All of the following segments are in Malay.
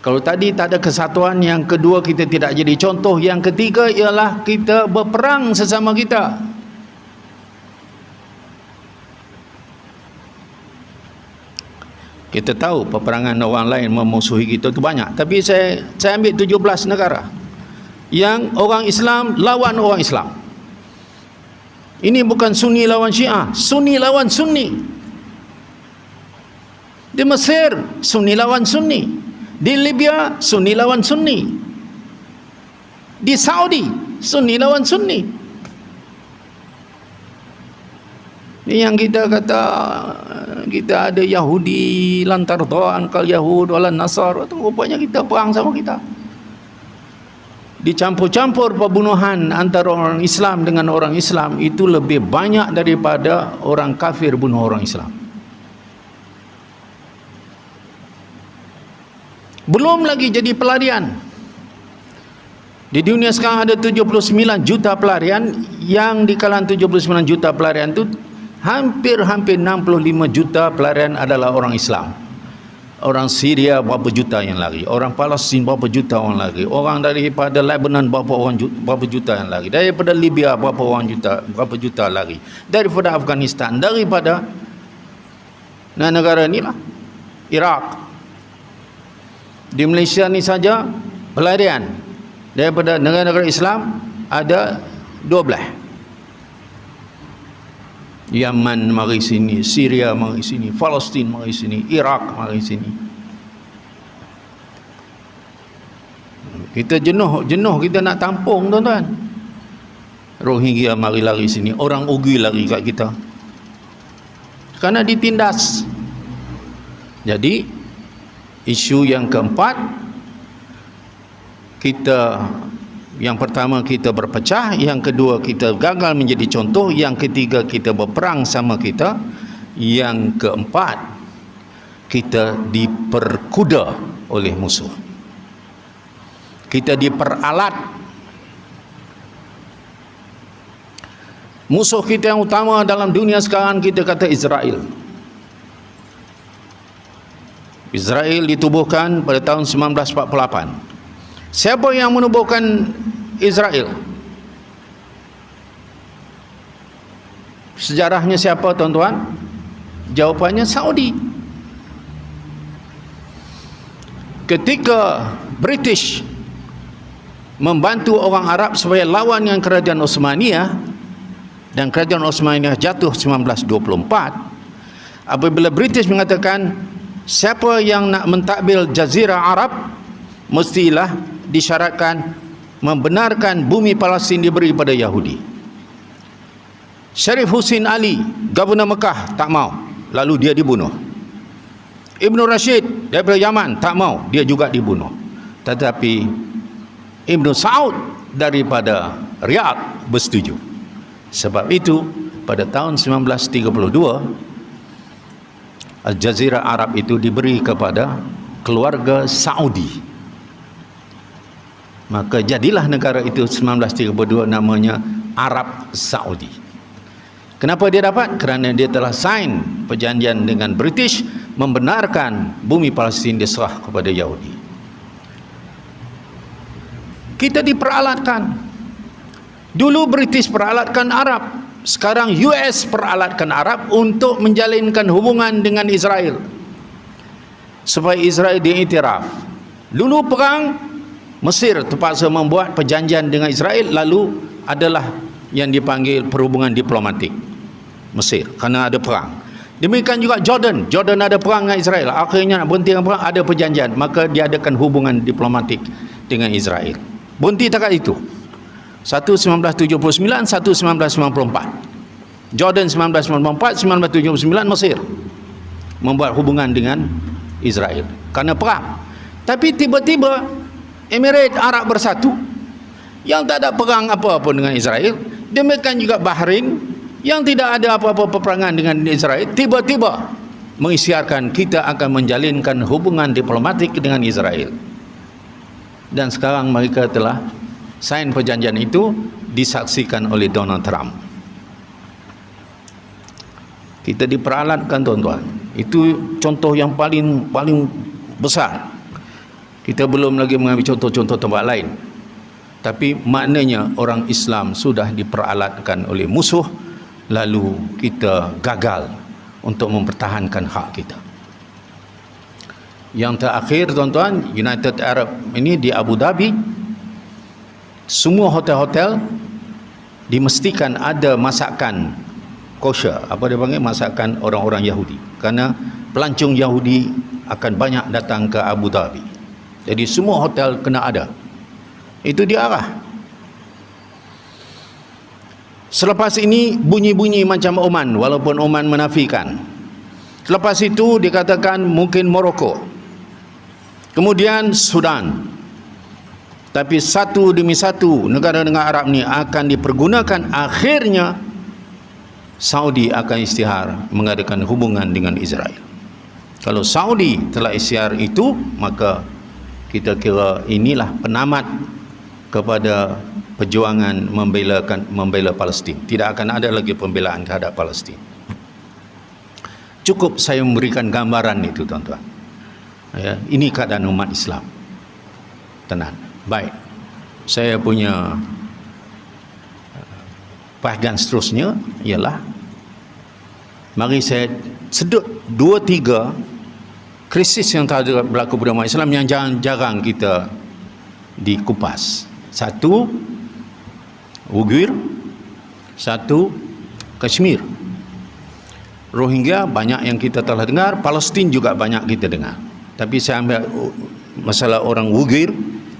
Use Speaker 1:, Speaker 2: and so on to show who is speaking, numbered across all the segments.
Speaker 1: Kalau tadi tak ada kesatuan, yang kedua kita tidak jadi contoh, yang ketiga ialah kita berperang sesama kita. Kita tahu peperangan orang lain memusuhi kita itu banyak, tapi saya ambil 17 negara yang orang Islam lawan orang Islam. Ini bukan Sunni lawan Syiah, Sunni lawan Sunni. Di Mesir, Sunni lawan Sunni. Di Libya, Sunni lawan Sunni. Di Saudi, Sunni lawan Sunni. Ini yang kita kata kita ada Yahudi, lantar doan kal Yahud wala Nasar, rupanya kita perang sama kita. Dicampur-campur pembunuhan antara orang Islam dengan orang Islam itu lebih banyak daripada orang kafir bunuh orang Islam. Belum lagi jadi pelarian. Di dunia sekarang ada 79 juta pelarian, yang di kalangan 79 juta pelarian itu hampir 65 juta pelarian adalah orang Islam. Orang Syria berapa juta yang lari, orang Palestin berapa juta orang lari, orang daripada Lebanon berapa juta yang lari, daripada Libya berapa juta lari, daripada Afghanistan, daripada negara inilah Iraq. Di Malaysia ni saja pelarian daripada negara-negara Islam ada 12. Yaman mari sini, Syria mari sini, Palestin mari sini, Iraq mari sini. Kita jenuh kita nak tampung, tuan-tuan. Rohingya mari lari sini, orang Uighur lari kat kita kerana ditindas. Jadi isu yang keempat, yang pertama kita berpecah, yang kedua kita gagal menjadi contoh, yang ketiga kita berperang sama kita, yang keempat kita diperkuda oleh musuh, kita diperalat. Musuh kita yang utama dalam dunia sekarang kita kata Israel. Israel ditubuhkan pada tahun 1948. Siapa yang menubuhkan Israel? Sejarahnya siapa, tuan-tuan? Jawapannya Saudi. Ketika British membantu orang Arab supaya lawan dengan kerajaan Osmaniyah, dan kerajaan Osmaniyah jatuh 1924, apabila British mengatakan siapa yang nak mentadbir Jazirah Arab mestilah disyaratkan membenarkan bumi Palestin diberi pada Yahudi. Syarif Hussein Ali, Governor Mekah, tak mau, lalu dia dibunuh. Ibn Rashid daripada Yaman tak mau, dia juga dibunuh. Tetapi Ibn Saud daripada Riyadh bersetuju. Sebab itu pada tahun 1932 Al-Jazirah Arab itu diberi kepada keluarga Saudi. Maka jadilah negara itu 1932 namanya Arab Saudi. Kenapa dia dapat? Kerana dia telah sign perjanjian dengan British membenarkan bumi Palestin diserah kepada Yahudi. Kita diperalatkan. Dulu British peralatkan Arab, sekarang US peralatkan Arab untuk menjalinkan hubungan dengan Israel supaya Israel diiktiraf. Dulu perang, Mesir terpaksa membuat perjanjian dengan Israel, lalu adalah yang dipanggil perhubungan diplomatik Mesir kerana ada perang. Demikian juga Jordan ada perang dengan Israel, akhirnya nak berhenti dengan perang, ada perjanjian, maka diadakan hubungan diplomatik dengan Israel. Berhenti takat itu. Satu 1979, satu 1994. Jordan 1994, 1979 Mesir membuat hubungan dengan Israel kerana perang. Tapi tiba-tiba Emirat Arab Bersatu yang tak ada perang apa-apa dengan Israel, demikian juga Bahrain yang tidak ada apa-apa peperangan dengan Israel, tiba-tiba mengisytiharkan kita akan menjalinkan hubungan diplomatik dengan Israel. Dan sekarang mereka telah sign perjanjian itu, disaksikan oleh Donald Trump. Kita diperalatkan, tuan-tuan. Itu contoh yang paling besar. Kita belum lagi mengambil contoh-contoh tempat lain. Tapi maknanya orang Islam sudah diperalatkan oleh musuh, lalu kita gagal untuk mempertahankan hak kita. Yang terakhir tuan-tuan, United Arab ini di Abu Dhabi, semua hotel-hotel dimestikan ada masakan kosher, apa dia panggil, masakan orang-orang Yahudi, kerana pelancong Yahudi akan banyak datang ke Abu Dhabi. Jadi semua hotel kena ada. Itu diarah. Selepas ini bunyi-bunyi macam Oman, walaupun Oman menafikan. Selepas itu dikatakan mungkin Morocco, kemudian Sudan. Tapi satu demi satu negara-negara Arab ni akan dipergunakan. Akhirnya Saudi akan isytihar mengadakan hubungan dengan Israel. Kalau Saudi telah isytihar itu, maka kita kira inilah penamat kepada perjuangan membela Palestin. Tidak akan ada lagi pembelaan terhadap Palestin. Cukup saya memberikan gambaran itu tuan-tuan. Ya, ini keadaan umat Islam. Tenang. Baik. Saya punya bahagian seterusnya ialah, mari saya sedut 2-3 krisis yang telah berlaku pada umat Islam yang jarang kita dikupas. Satu, Uyghur. Satu, Kashmir. Rohingya banyak yang kita telah dengar, Palestin juga banyak kita dengar. Tapi saya ambil masalah orang Uyghur,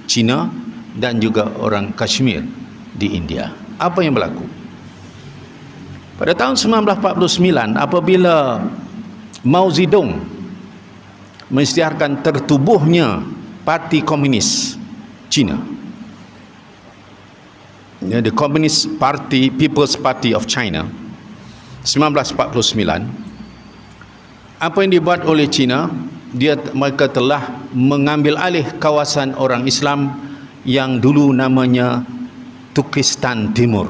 Speaker 1: Cina, dan juga orang Kashmir di India. Apa yang berlaku? Pada tahun 1949, apabila Mao Zedong mengisytiharkan tertubuhnya Parti Komunis China, the Communist Party, People's Party of China, 1949, apa yang dibuat oleh China, mereka telah mengambil alih kawasan orang Islam yang dulu namanya Turkistan Timur.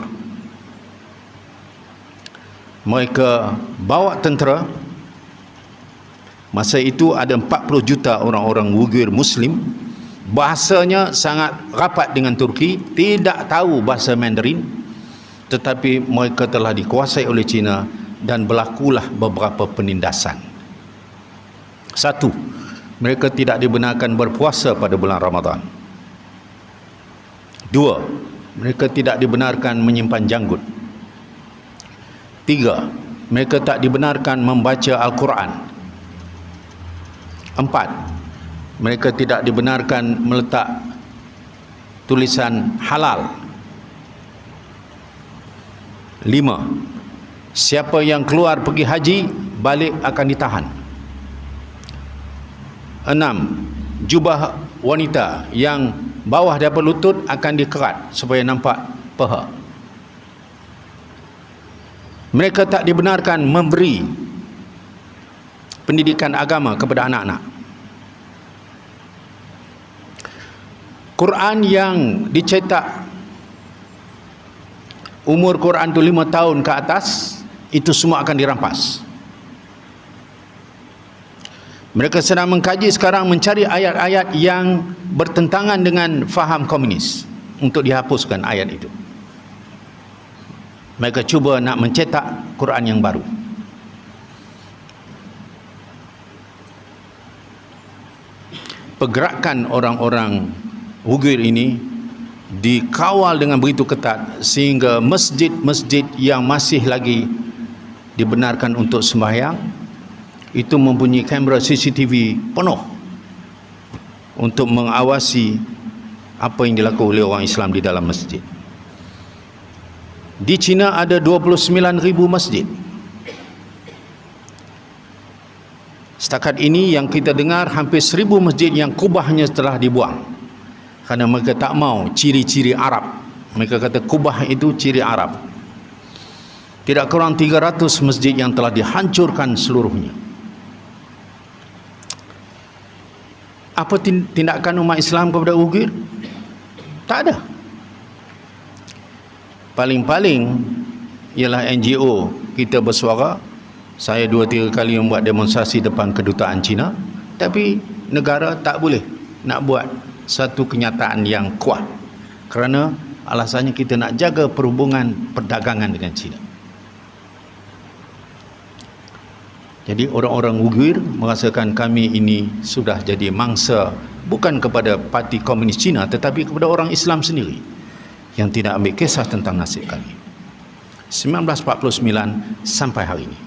Speaker 1: Mereka bawa tentera. Masa itu ada 40 juta orang-orang Uyghur Muslim. Bahasanya sangat rapat dengan Turki, tidak tahu bahasa Mandarin, tetapi mereka telah dikuasai oleh China dan berlakulah beberapa penindasan. Satu, mereka tidak dibenarkan berpuasa pada bulan Ramadan. Dua, mereka tidak dibenarkan menyimpan janggut. Tiga, mereka tak dibenarkan membaca Al-Quran. Empat, mereka tidak dibenarkan meletak tulisan halal. Lima, siapa yang keluar pergi haji, balik akan ditahan. Enam, jubah wanita yang bawah daripada lutut akan dikerat supaya nampak paha. Mereka tak dibenarkan memberi pendidikan agama kepada anak-anak. Quran yang dicetak umur Quran itu 5 tahun ke atas, itu semua akan dirampas. Mereka sedang mengkaji sekarang, mencari ayat-ayat yang bertentangan dengan faham komunis untuk dihapuskan ayat itu. Mereka cuba nak mencetak Quran yang baru. Pergerakan orang-orang Uyghur ini dikawal dengan begitu ketat sehingga masjid-masjid yang masih lagi dibenarkan untuk sembahyang itu mempunyai kamera CCTV penuh untuk mengawasi apa yang dilakukan oleh orang Islam di dalam masjid. Di China ada 29,000 masjid. Setakat ini yang kita dengar hampir 1,000 masjid yang kubahnya telah dibuang kerana mereka tak mau ciri-ciri Arab. Mereka kata kubah itu ciri Arab. Tidak kurang 300 masjid yang telah dihancurkan seluruhnya. Apa tindakan umat Islam kepada Uyghur? Tak ada. Paling-paling ialah NGO kita bersuara. Saya 2-3 kali membuat demonstrasi depan kedutaan China, tapi negara tak boleh nak buat satu kenyataan yang kuat, kerana alasannya kita nak jaga perhubungan perdagangan dengan China. Jadi orang-orang Uyghur merasakan kami ini sudah jadi mangsa, bukan kepada Parti Komunis Cina, tetapi kepada orang Islam sendiri yang tidak ambil kisah tentang nasib kami. 1949 sampai hari ini.